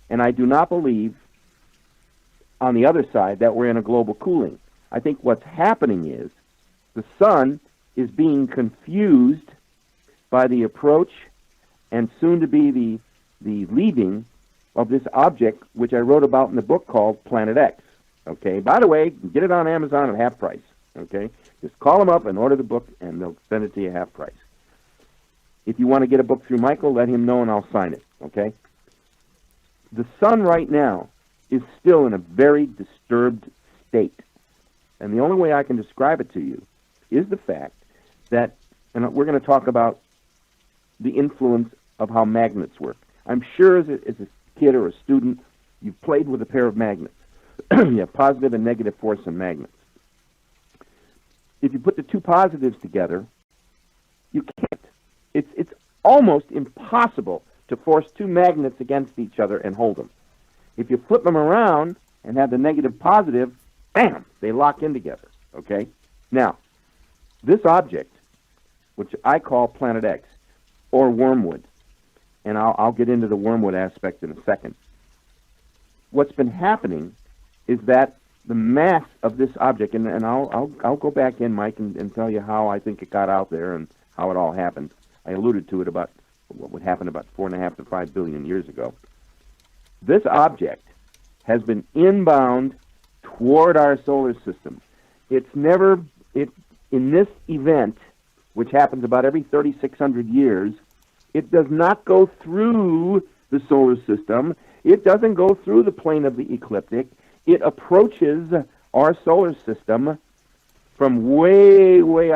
And I do not believe, on the other side, that we're in a global cooling. I think what's happening is the sun is being confused by the approach and soon to be the leaving of this object, which I wrote about in the book called Planet X. Okay? By the way, get it on Amazon at half price. Okay? Just call them up and order the book, and they'll send it to you half price. If you want to get a book through Michael, let him know and I'll sign it. Okay? The sun right now is still in a very disturbed state. And the only way I can describe it to you is the fact that, and we're going to talk about the influence of how magnets work. I'm sure as a kid or a student, you've played with a pair of magnets. You have positive and negative force in magnets. If you put the two positives together, you can't. It's almost impossible to force two magnets against each other and hold them. If you flip them around and have the negative positive, bam, they lock in together, okay? Now, this object, which I call Planet X, or wormwood, and I'll get into the wormwood aspect in a second, what's been happening is that the mass of this object, and I'll go back in, Mike, and tell you how I think it got out there and how it all happened. I alluded to it about what would happen about 4.5 to 5 billion years ago. This object has been inbound toward our solar system. In this event, which happens about every 3,600 years, it does not go through the solar system. It doesn't go through the plane of the ecliptic. It approaches our solar system from way, way